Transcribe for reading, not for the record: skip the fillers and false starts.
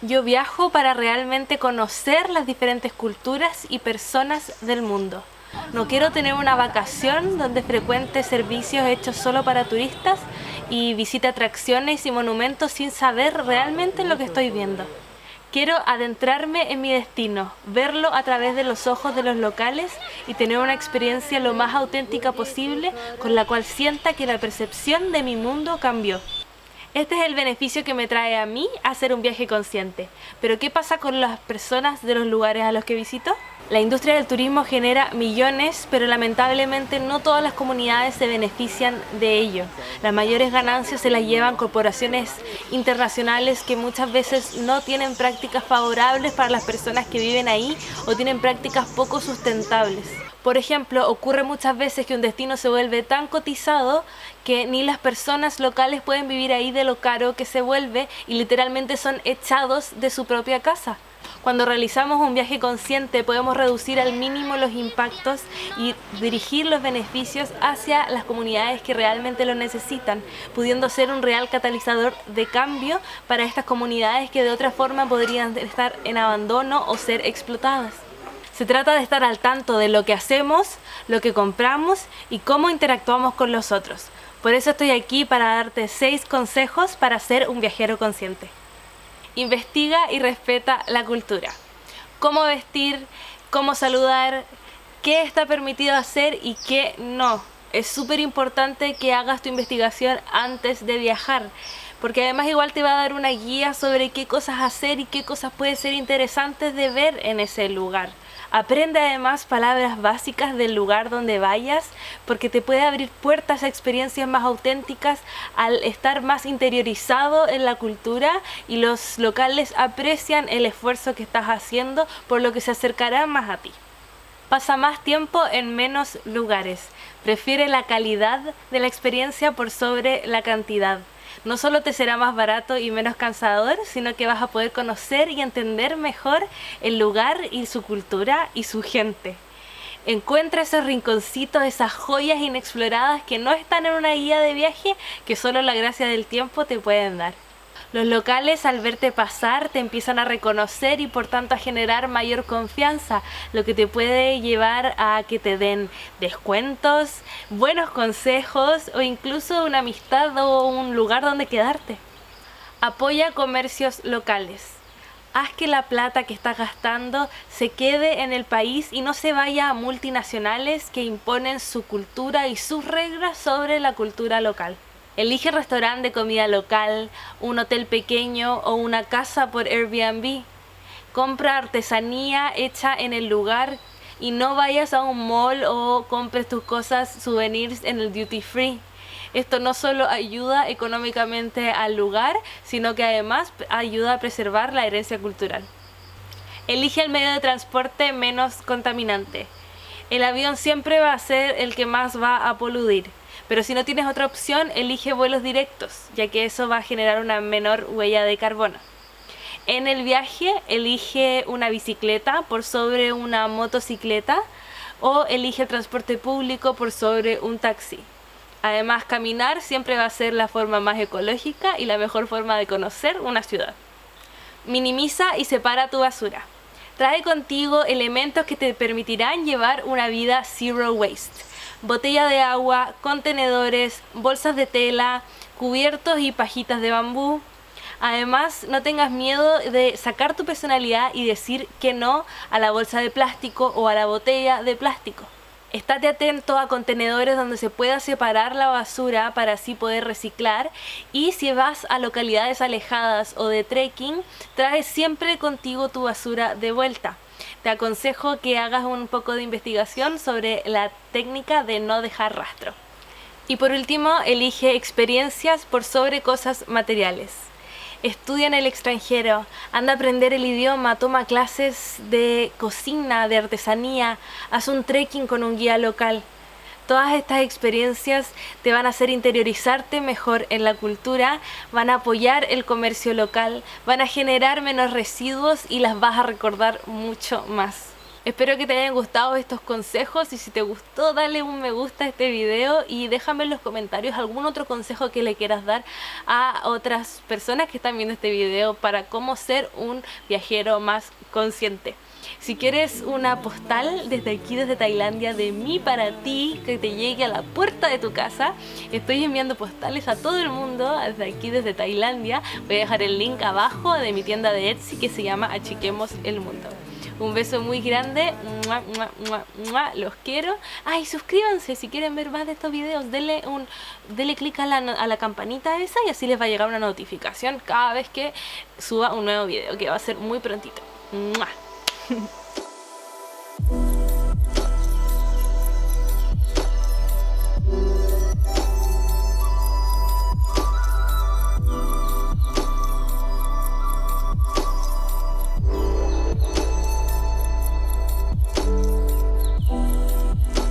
Yo viajo para realmente conocer las diferentes culturas y personas del mundo. No quiero tener una vacación donde frecuente servicios hechos solo para turistas y visite atracciones y monumentos sin saber realmente lo que estoy viendo. Quiero adentrarme en mi destino, verlo a través de los ojos de los locales y tener una experiencia lo más auténtica posible con la cual sienta que la percepción de mi mundo cambió. Este es el beneficio que me trae a mí hacer un viaje consciente. Pero ¿qué pasa con las personas de los lugares a los que visito? La industria del turismo genera millones, pero lamentablemente no todas las comunidades se benefician de ello. Las mayores ganancias se las llevan corporaciones internacionales que muchas veces no tienen prácticas favorables para las personas que viven ahí o tienen prácticas poco sustentables. Por ejemplo, ocurre muchas veces que un destino se vuelve tan cotizado que ni las personas locales pueden vivir ahí de lo caro que se vuelve y literalmente son echados de su propia casa. Cuando realizamos un viaje consciente podemos reducir al mínimo los impactos y dirigir los beneficios hacia las comunidades que realmente lo necesitan, pudiendo ser un real catalizador de cambio para estas comunidades que de otra forma podrían estar en abandono o ser explotadas. Se trata de estar al tanto de lo que hacemos, lo que compramos y cómo interactuamos con los otros. Por eso estoy aquí para darte 6 consejos para ser un viajero consciente. Investiga y respeta la cultura. Cómo vestir, cómo saludar, qué está permitido hacer y qué no. Es súper importante que hagas tu investigación antes de viajar, porque además igual te va a dar una guía sobre qué cosas hacer y qué cosas pueden ser interesantes de ver en ese lugar. Aprende además palabras básicas del lugar donde vayas, porque te puede abrir puertas a experiencias más auténticas al estar más interiorizado en la cultura y los locales aprecian el esfuerzo que estás haciendo, por lo que se acercarán más a ti. Pasa más tiempo en menos lugares. Prefiere la calidad de la experiencia por sobre la cantidad. No solo te será más barato y menos cansador, sino que vas a poder conocer y entender mejor el lugar y su cultura y su gente. Encuentra esos rinconcitos, esas joyas inexploradas que no están en una guía de viaje, que solo la gracia del tiempo te pueden dar. Los locales al verte pasar te empiezan a reconocer y por tanto a generar mayor confianza, lo que te puede llevar a que te den descuentos, buenos consejos o incluso una amistad o un lugar donde quedarte. Apoya comercios locales. Haz que la plata que estás gastando se quede en el país y no se vaya a multinacionales que imponen su cultura y sus reglas sobre la cultura local. Elige restaurante de comida local, un hotel pequeño o una casa por Airbnb. Compra artesanía hecha en el lugar y no vayas a un mall o compres tus cosas, souvenirs en el duty free. Esto no solo ayuda económicamente al lugar, sino que además ayuda a preservar la herencia cultural. Elige el medio de transporte menos contaminante. El avión siempre va a ser el que más va a poluir. Pero si no tienes otra opción, elige vuelos directos, ya que eso va a generar una menor huella de carbono. En el viaje, elige una bicicleta por sobre una motocicleta o elige el transporte público por sobre un taxi. Además, caminar siempre va a ser la forma más ecológica y la mejor forma de conocer una ciudad. Minimiza y separa tu basura. Trae contigo elementos que te permitirán llevar una vida zero waste. Botella de agua, contenedores, bolsas de tela, cubiertos y pajitas de bambú. Además, no tengas miedo de sacar tu personalidad y decir que no a la bolsa de plástico o a la botella de plástico. Estate atento a contenedores donde se pueda separar la basura para así poder reciclar, y si vas a localidades alejadas o de trekking, trae siempre contigo tu basura de vuelta. Te aconsejo que hagas un poco de investigación sobre la técnica de no dejar rastro. Y por último, elige experiencias por sobre cosas materiales. Estudia en el extranjero, anda a aprender el idioma, toma clases de cocina, de artesanía, haz un trekking con un guía local. Todas estas experiencias te van a hacer interiorizarte mejor en la cultura, van a apoyar el comercio local, van a generar menos residuos y las vas a recordar mucho más. Espero que te hayan gustado estos consejos y si te gustó dale un me gusta a este video y déjame en los comentarios algún otro consejo que le quieras dar a otras personas que están viendo este video para cómo ser un viajero más consciente. Si quieres una postal desde aquí, desde Tailandia, de mí para ti, que te llegue a la puerta de tu casa, estoy enviando postales a todo el mundo desde aquí, desde Tailandia. Voy a dejar el link abajo de mi tienda de Etsy que se llama Achiquemos el Mundo. Un beso muy grande, ¡mua, mua, mua, mua! Los quiero. Ay, suscríbanse si quieren ver más de estos videos, denle click a la campanita esa y así les va a llegar una notificación cada vez que suba un nuevo video, que va a ser muy prontito. ¡Mua!